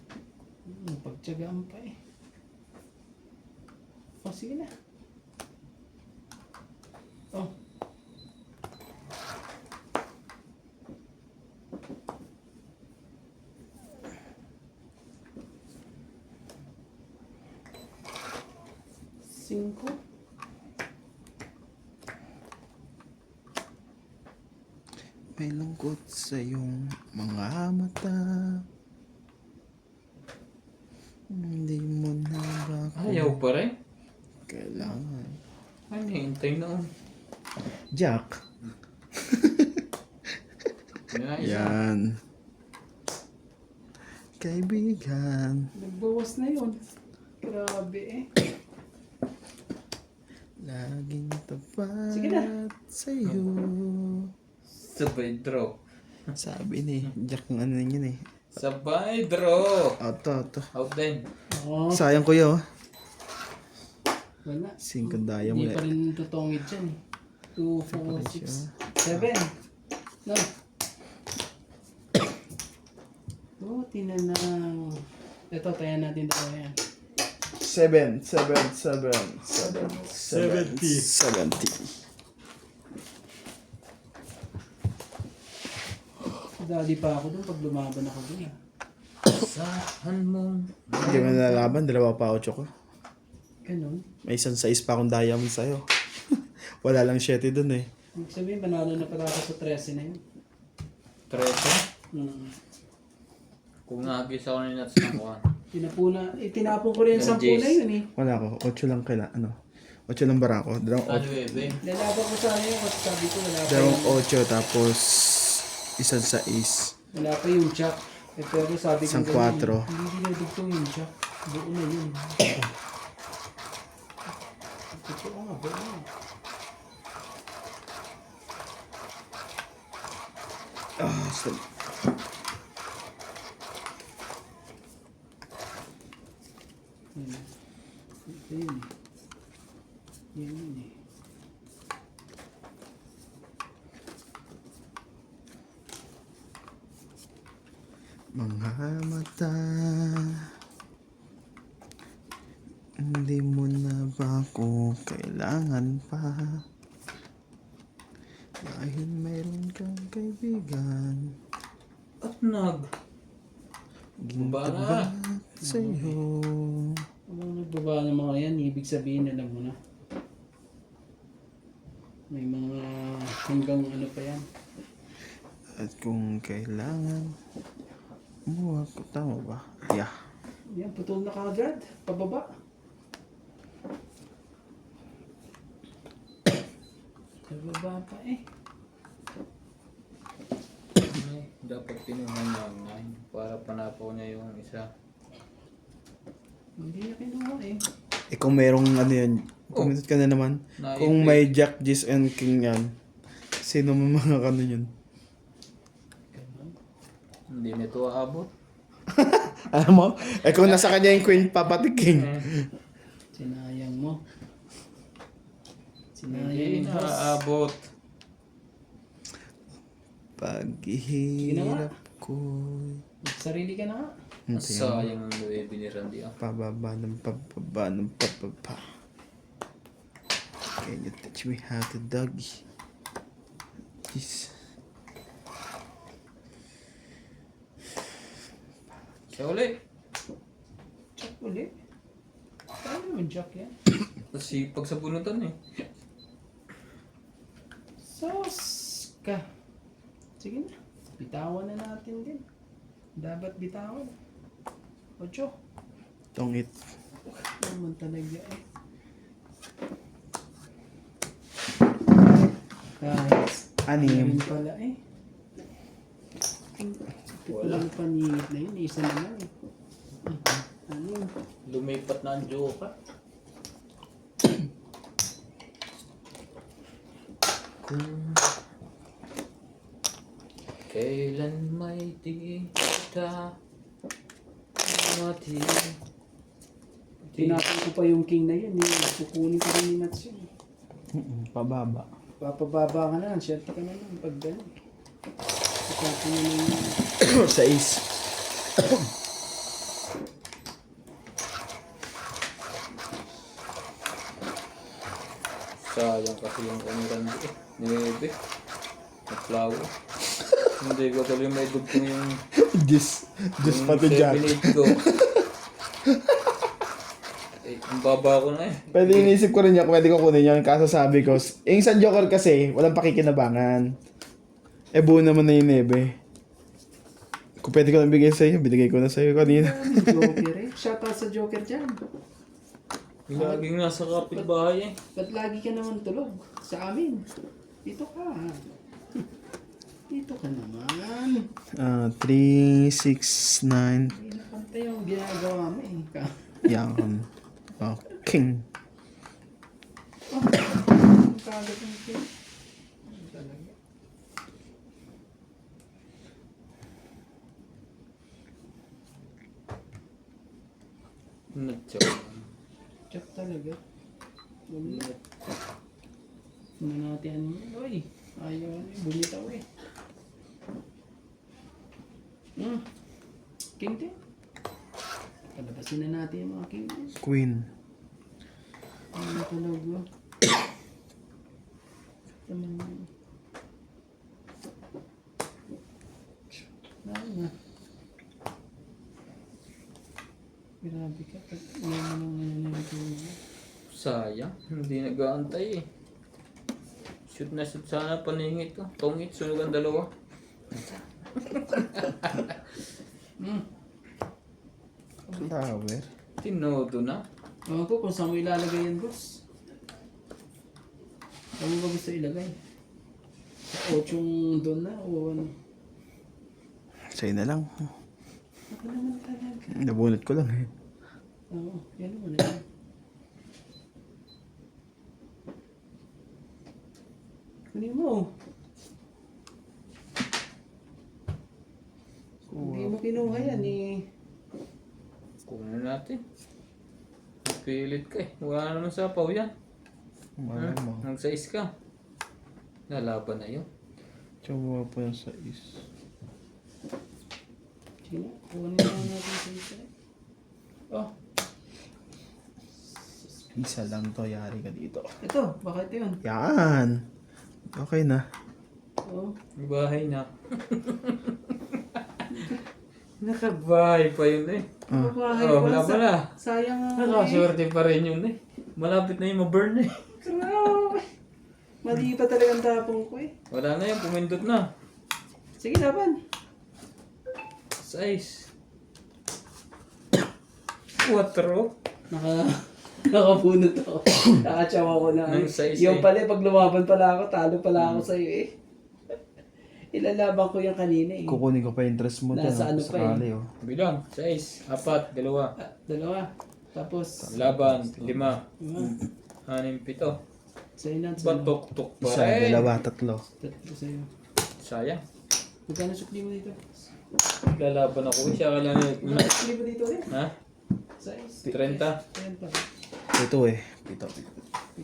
Pagtsagaan pa eh. Oh, sige na. Oh. Cinco. May lungkot sa iyong mga mata. Hindi mo na ba Ayaw pa rin. kailangan? Ano hintay noon? Jack. Yan. Kaibigan. Nagbawas na yun. Grabe eh. Laging tapat Sige na. sa'yo. Sabay draw. Sabi ni Jack ng ano yun eh. Sabay draw. Auto. Out din. Oh, Sayang kuya oh. wala. 5 daya Hindi muli. pa rin tutungid dyan eh. 2, 4, 6, 7. No. Buti na lang. Ito, tayan natin dalawa yan. 70. 70. Dali pa ako dun pag lumaban ako dun ah. Saan mo? Hindi mo nalalaban, 2 pa 8 ko. Ganun. May isang size pa akong diamond sa'yo. Wala lang 7 dun eh. Ibig sabihin, panalo na pala ako sa 13 na yun. 13. Kung nakagis ako ni Nats ng 1. Tinapon ko rin yung 10 na yun eh. Wala ko, 8 lang kaila, 8 lang bara ko. Ano eh, be? Lalaban ko sana yun kasi sabi ko wala pa Dalawang yun. 8 tapos Isang 6. Wala pa yung jack. Eh, pero sabi ko Isang ganun, 4. hindi dinudugtong yung jack. Buo na yun. Totoo nga, buo na. So, Ito yun eh. Yun eh. mga mata, hindi mo na ba ako kailangan pa? Dahil mayroon kang kaibigan, At baba na. sa'yo. Kung nagbaba ng mga yan, ibig sabihin alam mo na. May mga hanggang ano pa yan. At kung kailangan mo ako, tama ba? Yeah. Yan, putol na kagad. Pababa. Pababa pa eh. Ay, dapat kinuha niya ang 9 para panapaw niya yung isa. Hindi niya kinuha eh. Eh kung merong ano yan, comment ka na naman. Na- Kung may Jack, Gis, and King yan, sino mo mga kano yun? Hindi nito aabot. Alam mo? Eh kung nasa kanya yung Queen, pati King. Sinayang mo. Sinayang Hindi yung boss. naaabot. Paghihirap ko. Sarili ka na nga. Sayang ang 9 ni Randy. Pababa ng pababa ng pababa. Can you teach me how to doggy? Jeez. Siya uli. Jack ulit. Paano naman Jack yan? Kasi pag sa bunutan eh. Sos ka. Sige na. Bitawan na natin din. Dapat bitawan. 8. Tongit. Naman talaga eh. Kahit Anim. yun pala eh. Wala paningit na yun. Isa naman eh. Ano yun? Lumipat na ang joker. Kung kailan may di kita mati. Tinapin ko pa yung king na yun eh. Kukunin ko rin ni Nats yun. Pababa. Papababa ka na. Sherte ka na lang. Pag gano'n. Itapin mo na yun. 6. Sayang kasi yung Randy eh. Niwebe. At flower. Hindi ko tuloy may dugtong yung Gis. Gis yung pati Jack. 7-8 ko. Eh, ang baba ko na eh. Pwede inisip ko rin yan, pwede ko kunin yan. Kaso sabi ko, yung sa Joker kasi, walang pakikinabangan. Eh buo naman na yung nebe. Kung pwede ko lang bigay sa'yo, binigay ko na sa'yo kanina. Joker eh. Shoutout sa Joker dyan. Laging nasa kapitbahay eh. Ba't lagi ka naman tulog? Sa amin. Dito ka. Dito ka naman. 3, 6, 9. Hindi na pantay yung ginagawa mo eh. Yan. King. Ang kagat ng king. Ano talaga? Natsaw. Check talaga. Wala. Ano natin ano? Uy! Ayaw ano eh. Bumitaw eh. King din. Palabasin na natin yung mga king din. Queen. Ano talaga? Naman yun. Na. Grabe ka. Pag iyan mo nang nananito mo. Sayang. Hindi nag-aantay eh. Shoot na shoot sana paningit ko. Tongit, sunog ang dalawa. Flower. Tinodo na. Ewan ko kung saan mo ilalagay yan, boss. Saan mo ba gusto ilagay? Sa 8 doon na o ano? Sa'yo na lang. Ako naman talaga. Nabunot ko lang eh. Oo, yan mo na yan. Kunin mo. Kung hindi mo kinuha yan eh. Kunin natin. Pilit ka eh. Wala naman sapaw yan. Wala mo. Nag-size ka. Nalaban na yun. Tsawa pa yung sais. Sige na, kunin na natin sa isa. Oh, Isa lang to, yari ka dito. ito, bakit yun? Yan! Okay na. Oh, May bahay na. Nakabahay pa yun eh. babahay Oh, pa. wala pala. Sayang nga. Nakaswerte pa rin yun eh. Malapit na yung ma-burn eh. Grabe. Mali pa talagang tapong ko eh. Wala na yun, pumindot na. Sige, laban. Size. 4. Nakabunot ako. Nakatsawa ko na. Nang size Yung eh. pala, pag lumaban pala ako, talo pala ako sa'yo eh. Ilalaban ko yung kanina eh. Kukunin ko pa yung interest mo. Nasa ano pa sakali, oh. Bilang. Size. 4, 2. Dalawa. Tapos, Laban. 5. 6, 5. 7. Sa'yo na. Batok-tok pa Isa, rin. dalawa, tatlo. Tatlo sa'yo. Sayang. Magkano sukli mo dito? Lalaban ako. Siya ka lang Magkano sukli mo dito rin? Ha? Size. 30. 30. Ito eh. Pito.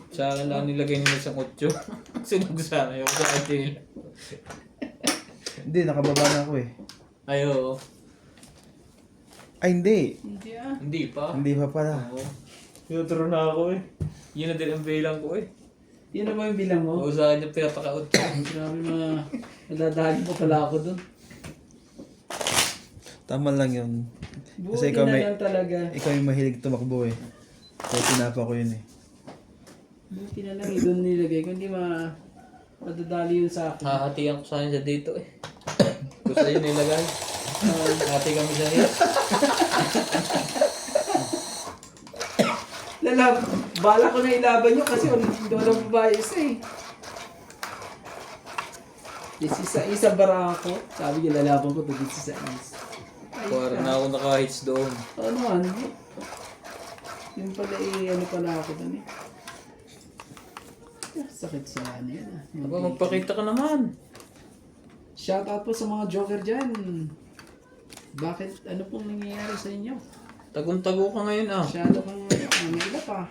Sa akin lang nilagay nila sa 8. Sunog sana yung sa akin. Hindi, nakababa na ako eh. Ayo. Ay, hindi. Hindi ah. Hindi pa. Hindi pa pala. Oo. Tinuturo na ako eh. Yun na din ang bilang ko eh. Yun na ba yung bilang mo? Oo, sa kanya pinapakaot ko. Grabe mga... Nadadali pa pala ako dun. Tama lang yun. Buti ikaw na may- lang talaga. Ikaw yung mahilig tumakbo eh. Kaya tinapa ko yun eh. Buti na lang doon nilagay ko. Hindi madadali yun sa akin. Hahatihan ko sana siya dito eh. Gusto yun nilagay. Hati kami sa hit. Bala ko na ilaban nyo kasi walang babae isa eh. This isa bara ako. Sabi niya lalaban ko to this is isa. Kuwara na ako naka-hits doon. Ano man? Yung pala ano pala ako dun eh. Sakit sa ano yan ah. Aba, magpakita ka naman. Shoutout po sa mga joker dyan. Bakit? Ano pong nangyayari sa inyo? Tagong-tago ka ngayon ah. Masyado kang namigilap ah.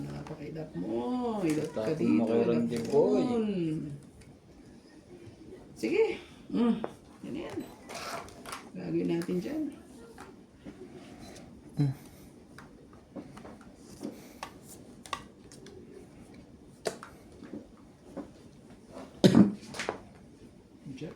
Napakailap mo. Ilap ka Tapos dito. makiram Ilap din, doon. boy. Sige. Yan yan. Gagawin natin dyan. Dyan.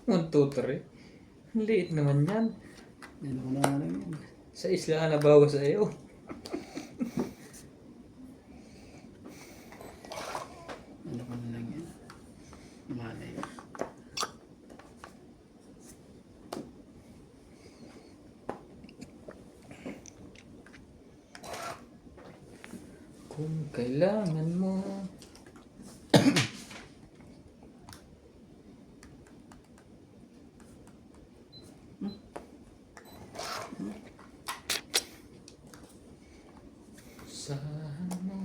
One, two, three. Ang liit naman yan. Yan ako na lang yan. Sa isla ka nabawas sa iyo. Ano ko na lang yan. Malay. Kung kailangan mo. Sana.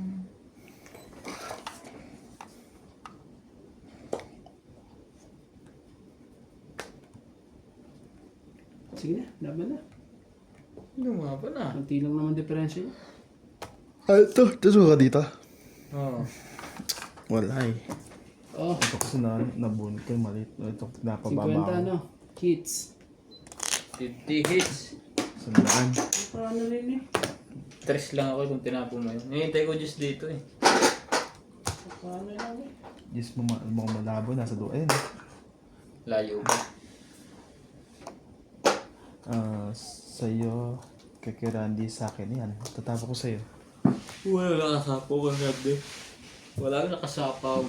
Sige na, laban na. Lumaba na. Kunti lang naman diferensya niya. Ah, ito. Ito ka dito. Oo. Wala eh. Oh, Ito kasi nabunot ko yung maliit. Ito, 50 napababa ako. ano, hits. 50 hits. Sandaan. Paano rin eh? 3 lang ako kung tinapon mo yun. Nihintay ko just dito eh. Paano lang eh? Yes, mukhang malabo. Nasa doon. Ayun. Layo ba? Sa'yo, kay Randy, sa akin yan. Tatapos ko sa'yo. Wala nakasapaw ka gabi. Wala nakasapaw.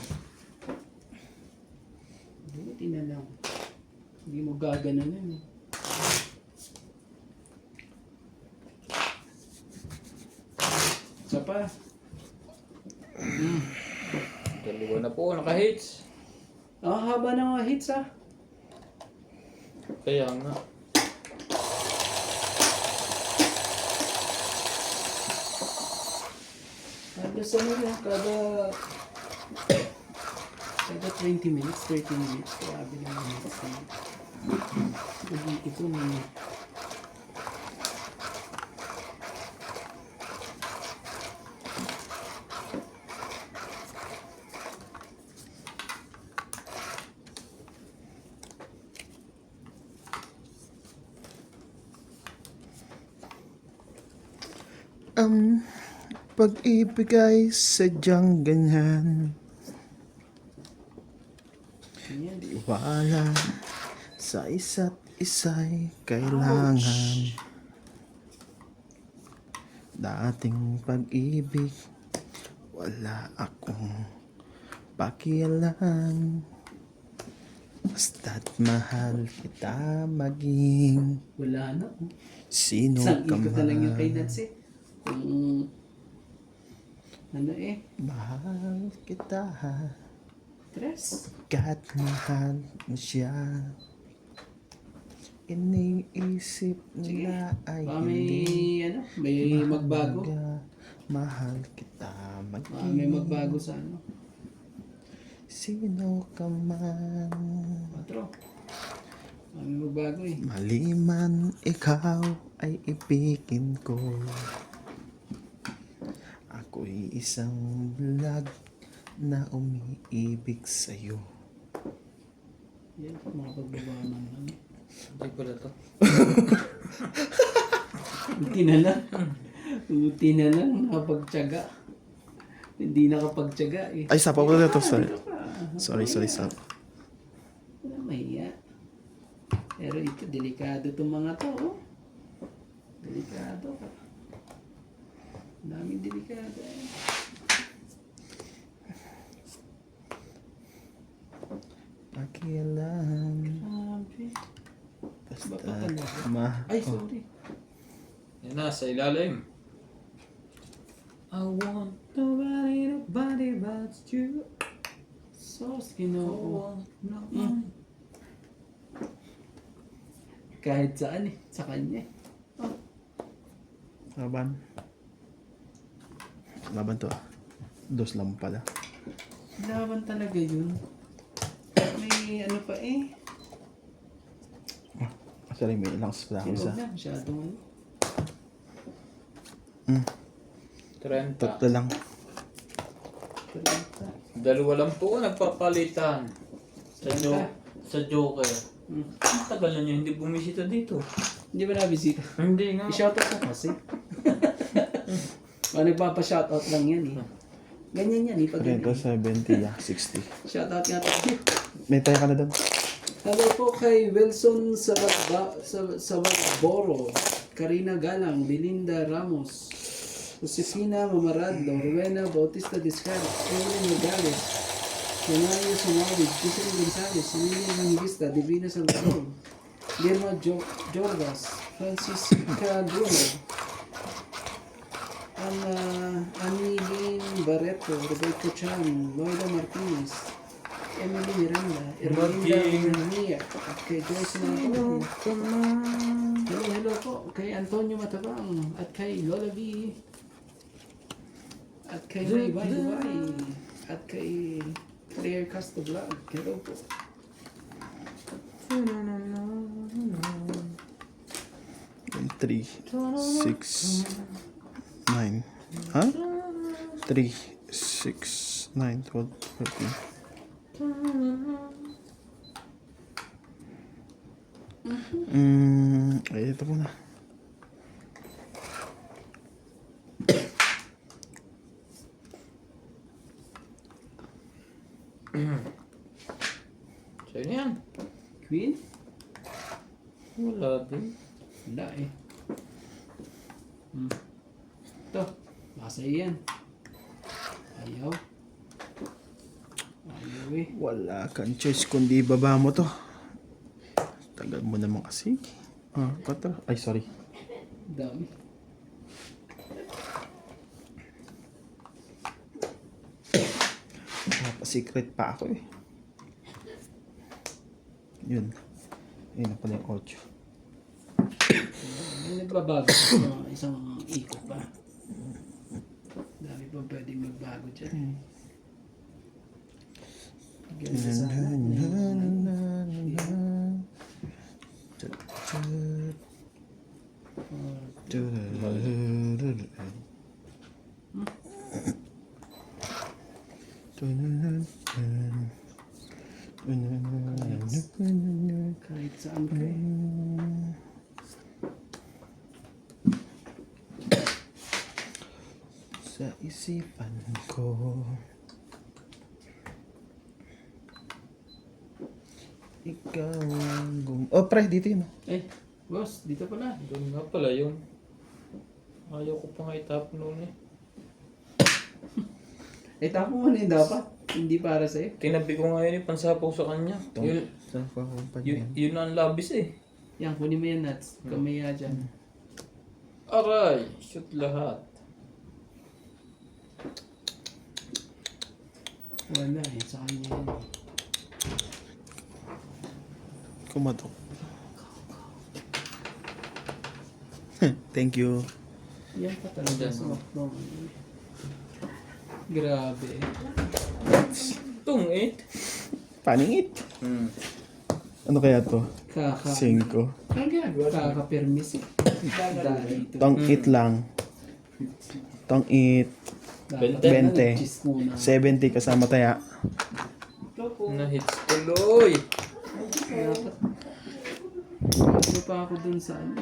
Buti na lang. Hindi mo gaganon yun eh. Isa pa. Dalawa na po, naka-hits. Ang haba ng mga hits ah. Kaya nga. Halos ano yan, kada 20 minutes, 30 minutes, grabe lang yung hits na. Ito na. Pag-ibig ay sadyang ganyan. Ganyan. Wala sa isa't isa'y kailangan. Dating pag-ibig, wala akong pakialam. Basta't mahal kita maging Wala na. sino Isang ka ikot na lang yung kay man. Nancy. Ano eh? Mahal kita, Tres. kahit mahal mo siya. Iniisip nila ay Baka may, hindi ano, may magbago. mahalaga. Mahal kita Baka may maging magbago sa ano. sino ka man. 4. Baka may magbago eh. Maliman ikaw ay ibigin ko. Ako'y isang bulag na umiibig sa'yo. Yan, mga pagbaba ng ano. Hindi pala to. Buti na lang. Buti na lang, nakapagtyaga. Hindi nakapagtyaga eh. Ay, sapa ko na to. Sorry. Dito ka. Sorry. Wala mahiya. Pero ito, delikado itong mga to. Oh. Delikado ka. Daming delikado eh. Pakialam. Grabe. Basta Baka talaga. ma... Ay, sorry. Yan na, sa ilalim. I want nobody but you. Sos, ginoo. No. Kahit saan eh. Sa kanya eh. Oh. Laban. Laban to ah. Dos lang pala. Laban talaga yun. May ano pa eh. Sorry, may ilang pala ako isa. Huwag na, masyadong ano. 30. Tatlo lang. Talenta. Dalawa lang po nagpapalitan. Sa Joker. Ang tagal na niya hindi bumisita dito. Hindi ba nabisita? Hindi nga. I-shoutout ko kasi. Nagpapa-shoutout lang yan eh. Ganyan yan eh. Pag 30, ganyan. 70, yeah, 60. Shoutout nga tayo. May tayo ka na doon. Hello po kay Wilson Sabagboro, Karina Galang, Belinda Ramos, Josefina Mamaradlo, Rowena Bautista Discar, Evelyn Nogales, Yanayo Sumawid, Kisan Gonzales, Lili Manigista, Divina Salvador, Guillermo Jordas, Francisca Bruno, Anilin Barreto, Roberto Chan, Loida Martinez, Emily Miranda, Erlinda Mia, at kay Joyce Navarro. Hello po kay Antonio Matabang, at kay Lola V, at kay May Dubai, at kay Claire Castro Vlog. Hello po. Yung 3, 6, 9. Ha? 3, 6, 9, 12, 13. Ay, ito muna. Sa'yo na yan. Queen? Wala din. Wala eh. Ito, baka sa'yo yan. Ayaw. Ayaw eh. Wala kang choice kundi ibaba mo to. Tagal mo naman kasi. Ah, 4. Ay, sorry. Dami. Secret pa ako eh. Yun. Ayun na pala yung 8. May nagbabago sa mga isang ikot pa. Dami pa pwedeng magbago dyan. Ganda sana. Kahit saan ka eh. Sa isipan ko ikaw ang oh, pre, dito yun. Eh, boss, dito pala. Doon nga pala yun. Ayaw ko pa nga itapon noon eh. Eh, tapo mo na yun dapat. Hindi para sa'yo. Tinabi ko nga yun eh, pansapaw sa kanya. Yun, Saan pa ako pa yun ang labis eh. Yan, kunin mo yan nuts. Kamaya dyan. Aray, shoot lahat. Wala eh, sa kanya yan. Kumatok. Thank you. Yan pa talaga sa makdong. Grabe eh. Tungit. Paningit. Hmm. Ano kaya to? 5. Kaka-permis eh. Dahil ito. Tong it lang. Tong it. 20. 70 kasama taya. Na-hits tuloy. Dapat. Ano pa ako dun sa ano?